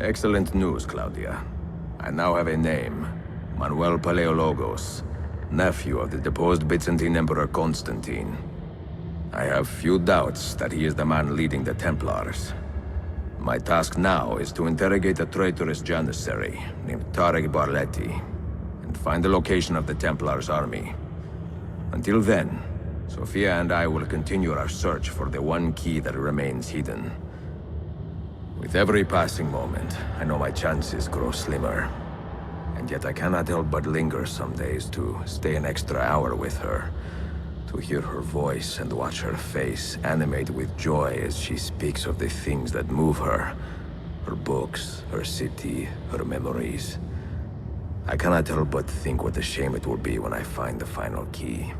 Excellent news, Claudia. I now have a name. Manuel Paleologos, nephew of the deposed Byzantine Emperor Constantine. I have few doubts that he is the man leading the Templars. My task now is to interrogate a traitorous janissary named Tarek Barletti, and find the location of the Templars' army. Until then, Sophia and I will continue our search for the one key that remains hidden. With every passing moment, I know my chances grow slimmer. And yet I cannot help but linger some days to stay an extra hour with her. To hear her voice and watch her face animate with joy as she speaks of the things that move her. Her books, her city, her memories. I cannot help but think what a shame it will be when I find the final key.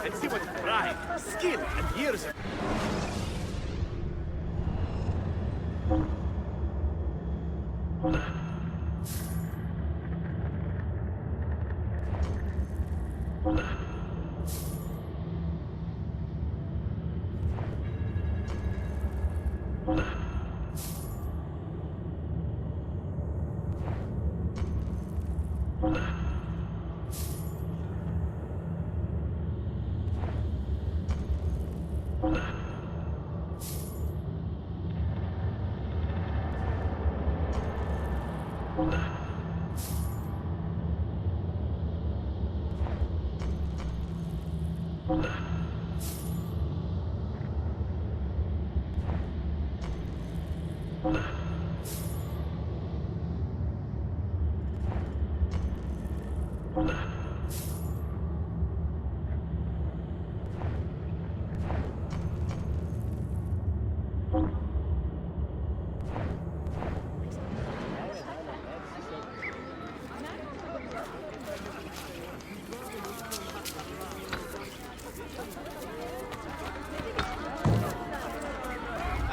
And see what pride, skill, and years of...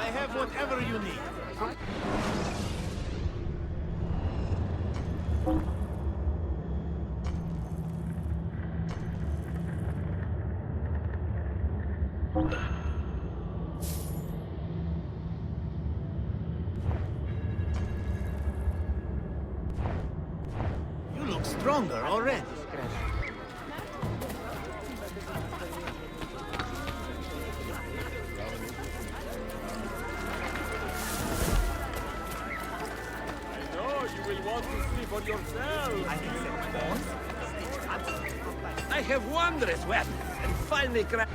I have whatever you need. You look stronger already. For yourself. I have wondrous weapons and finely crafted.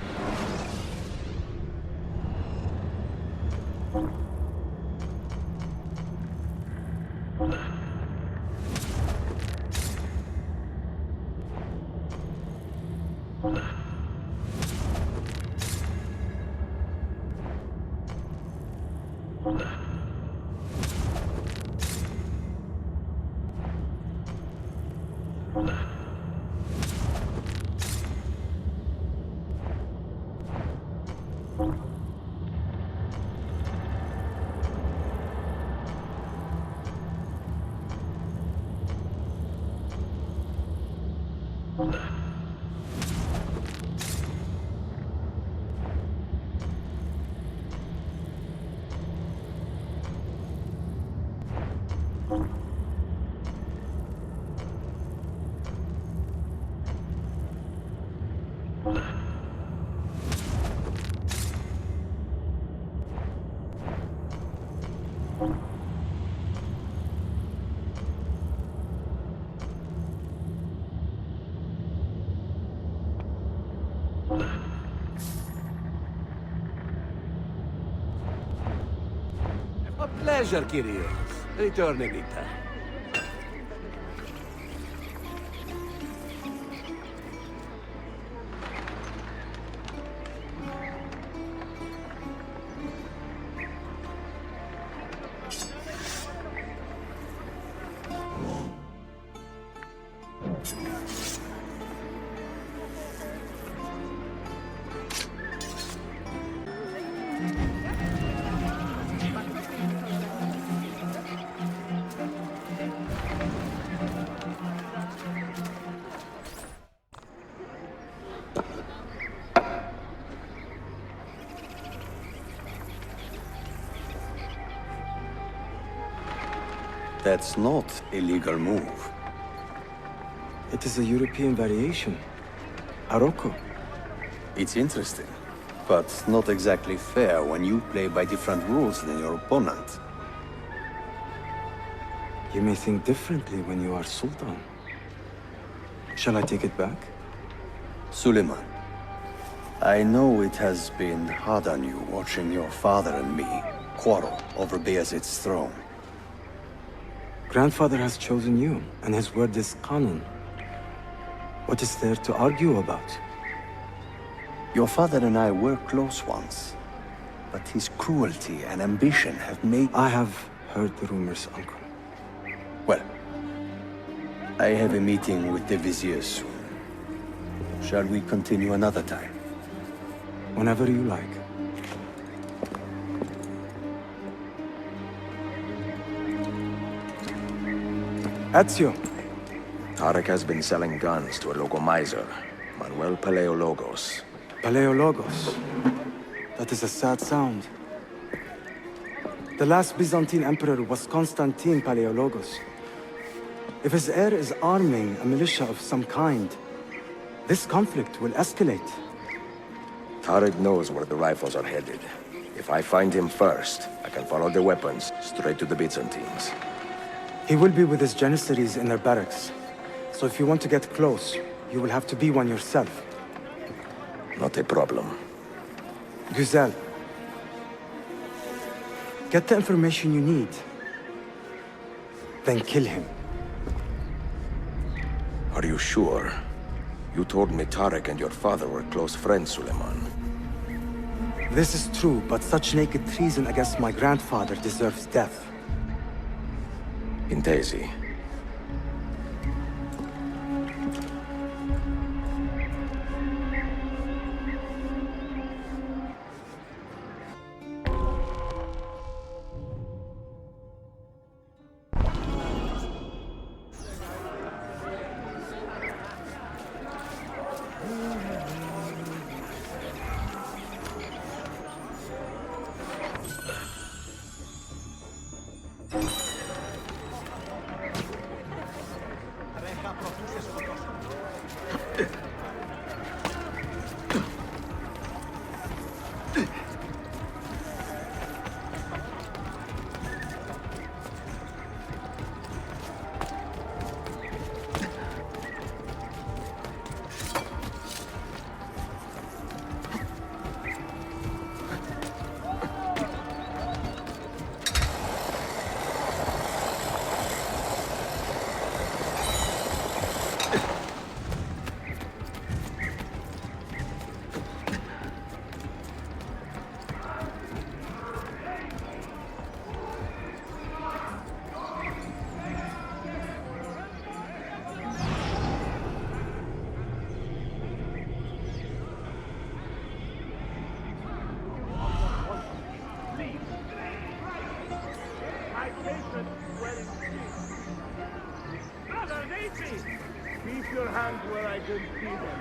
A pleasure, Kyrios. Return anytime. That's not a legal move. It is a European variation. Aroko. It's interesting, but not exactly fair when you play by different rules than your opponent. You may think differently when you are Sultan. Shall I take it back? Suleiman, I know it has been hard on you watching your father and me quarrel over Bayezid's throne. Grandfather has chosen you, and his word is Qanun. What is there to argue about? Your father and I were close once, but his cruelty and ambition have made... I have heard the rumors, Uncle. Well, I have a meeting with the Vizier soon. Shall we continue another time? Whenever you like. Ezio. Tarek has been selling guns to a local miser, Manuel Paleologos. Paleologos. That is a sad sound. The last Byzantine emperor was Constantine Paleologos. If his heir is arming a militia of some kind, this conflict will escalate. Tarek knows where the rifles are headed. If I find him first, I can follow the weapons straight to the Byzantines. He will be with his Janissaries in their barracks. So if you want to get close, you will have to be one yourself. Not a problem. Güzel. Get the information you need. Then kill him. Are you sure? You told me Tarek and your father were close friends, Suleiman. This is true, but such naked treason against my grandfather deserves death. Intesi. Keep your hands where I can see them.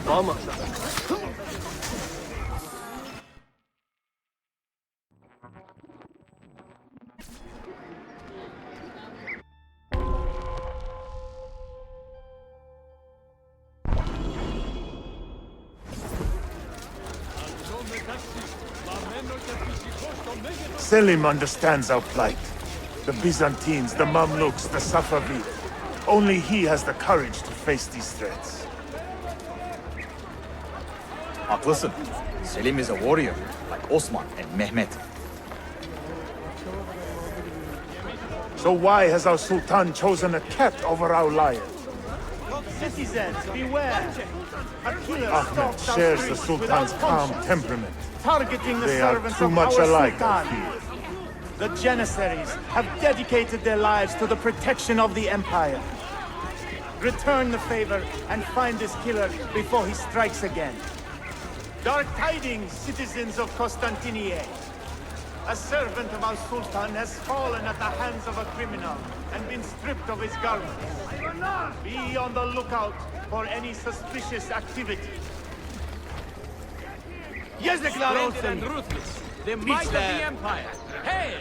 Almost. Selim understands our plight. The Byzantines, the Mamluks, the Safavid. Only he has the courage to face these threats. Haklısın. Selim is a warrior, like Osman and Mehmet. So why has our Sultan chosen a cat over our lion? Citizens, beware! A killer Ahmed stalks our shares the streets Sultan's without calm conscience, temperament. targeting the They are servants too of much our alike, I Sultan. fear. The Janissaries have dedicated their lives to the protection of the Empire. Return the favor and find this killer before he strikes again. Dark tidings, citizens of Constantinople. A servant of our Sultan has fallen at the hands of a criminal and been stripped of his garments. Be on the lookout for any suspicious activity. Splendid and ruthless. The might of the Empire. Hail!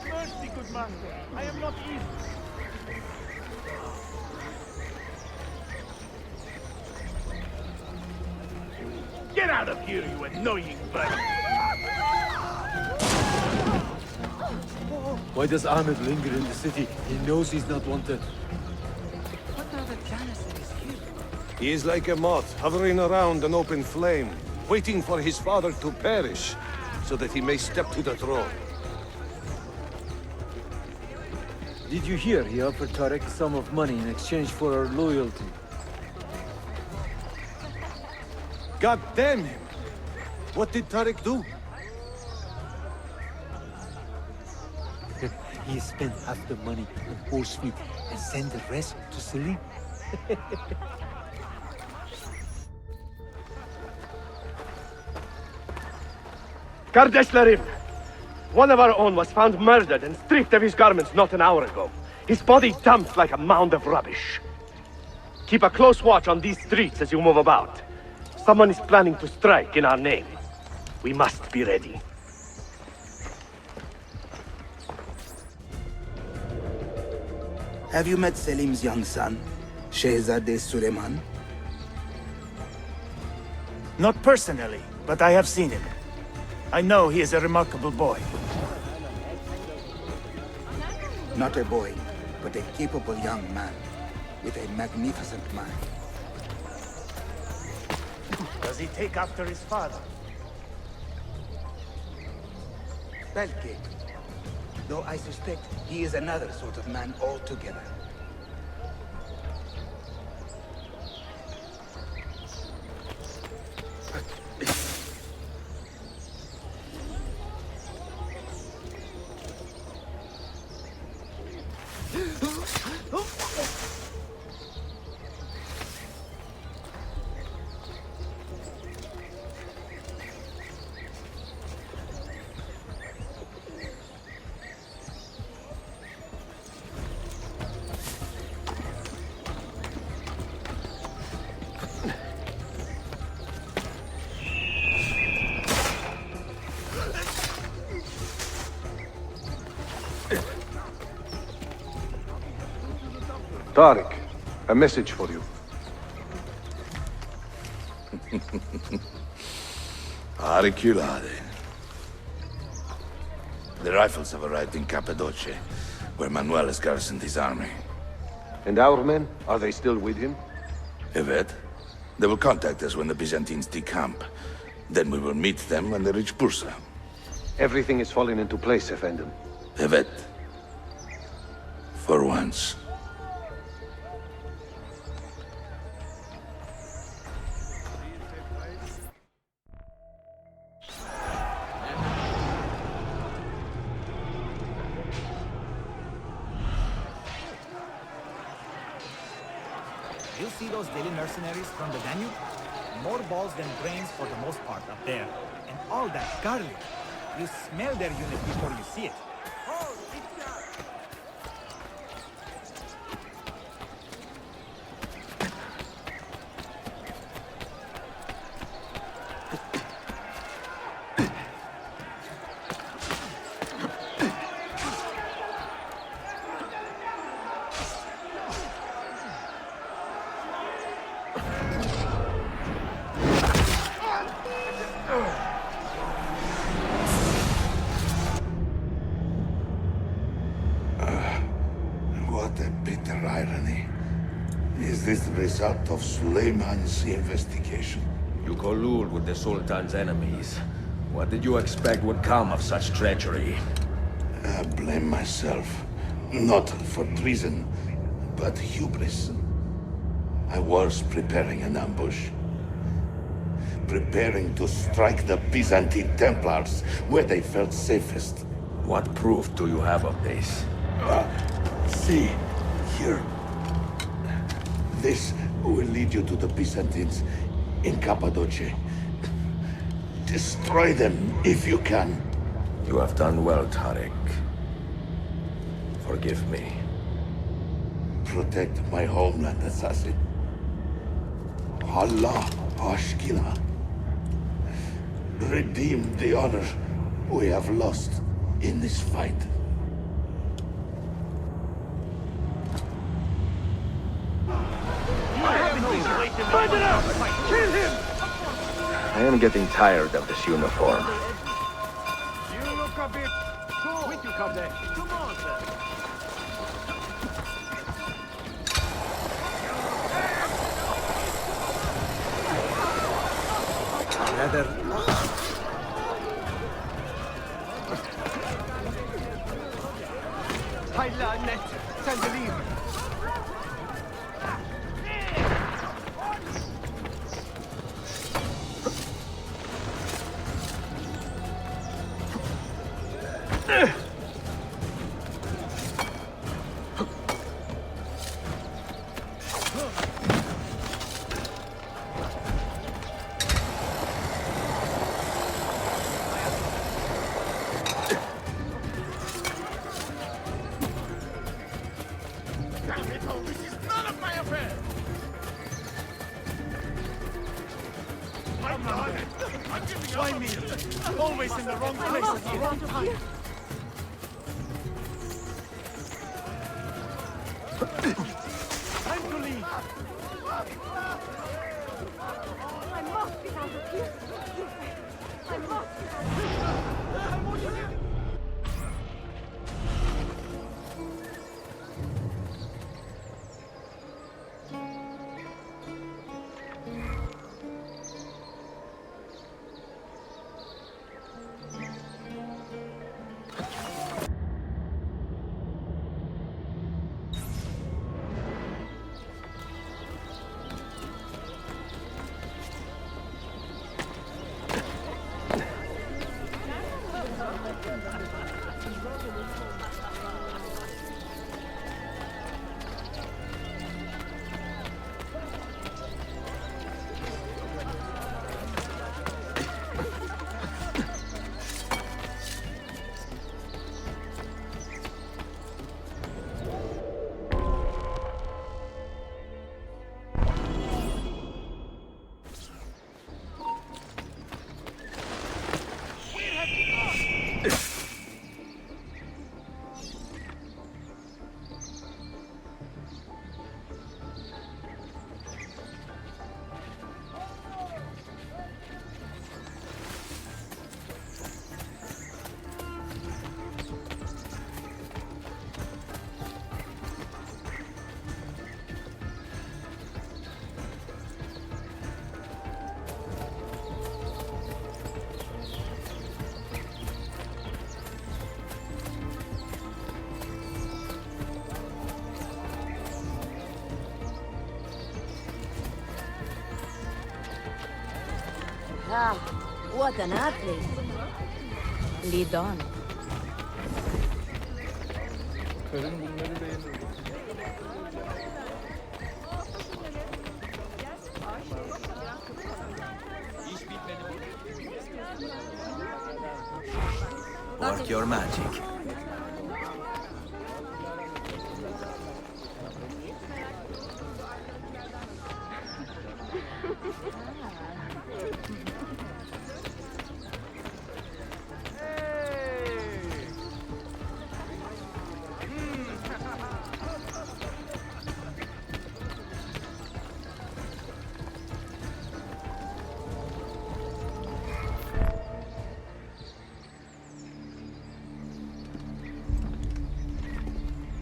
Mercy, good master. I am not evil. Get out of here, you annoying bug! Why does Ahmed linger in the city? He knows he's not wanted. What are the Janissaries here? He is like a moth hovering around an open flame, waiting for his father to perish, so that he may step to the throne. Did you hear he offered Tarek a sum of money in exchange for our loyalty? God damn him! What did Tariq do? He spent half the money on horse feed and sent the rest to Selim. Kardeşlerim! One of our own was found murdered and stripped of his garments not an hour ago. His body dumped like a mound of rubbish. Keep a close watch on these streets as you move about. Someone is planning to strike in our name. We must be ready. Have you met Selim's young son, Shehzade Suleiman? Not personally, but I have seen him. I know he is a remarkable boy. Not a boy, but a capable young man with a magnificent mind. Does he take after his father? Belki. Though I suspect he is another sort of man altogether. Tariq, a message for you. Auriculade. The rifles have arrived in Cappadocia, where Manuel has garrisoned his army. And our men, are they still with him? Evet. They will contact us when the Byzantines decamp. Then we will meet them when they reach Bursa. Everything is falling into place, Effendim. Evet. For once. You see those daily mercenaries from the Danube? More balls than brains for the most part up there. And all that garlic. You smell their unit before you see it. What a bitter irony. Is this the result of Suleiman's investigation? You collude with the Sultan's enemies. What did you expect would come of such treachery? I blame myself. Not for treason, but hubris. I was preparing an ambush. Preparing to strike the Byzantine Templars where they felt safest. What proof do you have of this? See, here. This will lead you to the Byzantines in Cappadocia. Destroy them if you can. You have done well, Tariq. Forgive me. Protect my homeland, assassin. Allah Ashkina. Redeem the honor we have lost in this fight. Find it out! Kill him! I am getting tired of this uniform. You look a bit too... With you, Captain. Come on, sir. Hay lanet! Sandalin! Why me? Always in the wrong place at the wrong time. Time to leave. I must get out of here. I must. Ah, what an athlete. Lead on. Work your magic.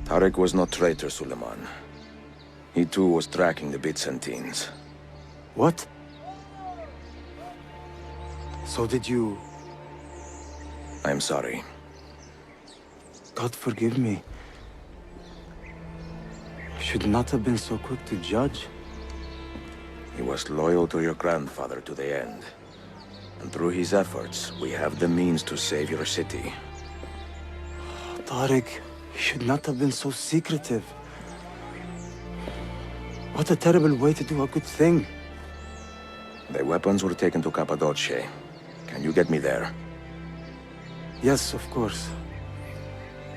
Tariq was not traitor, Suleiman. He too was tracking the Byzantines. What? So did you... I'm sorry. God forgive me. Should not have been so quick to judge. He was loyal to your grandfather to the end. And through his efforts, we have the means to save your city. Tariq, you should not have been so secretive. What a terrible way to do a good thing. The weapons were taken to Cappadocia. Can you get me there? Yes, of course.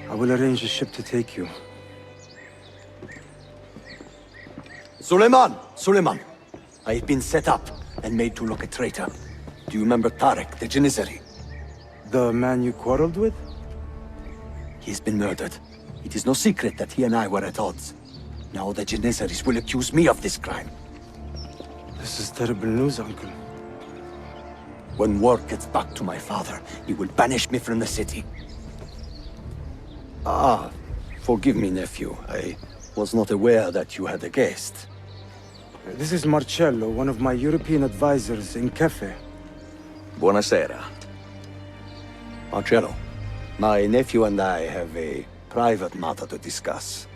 I will arrange a ship to take you. Suleiman! Suleiman! I've been set up and made to look a traitor. Do you remember Tariq, the Janissary? The man you quarreled with? He's been murdered. It is no secret that he and I were at odds. Now the Janissaries will accuse me of this crime. This is terrible news, Uncle. When word gets back to my father, he will banish me from the city. Ah, forgive me, nephew. I was not aware that you had a guest. This is Marcello, one of my European advisors in Cafe. Buonasera. Marcello, my nephew and I have a private matter to discuss.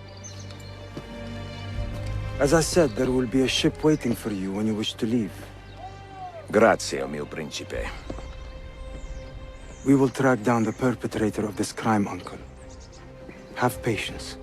As I said, there will be a ship waiting for you when you wish to leave. Grazie, mio principe. We will track down the perpetrator of this crime, Uncle. Have patience.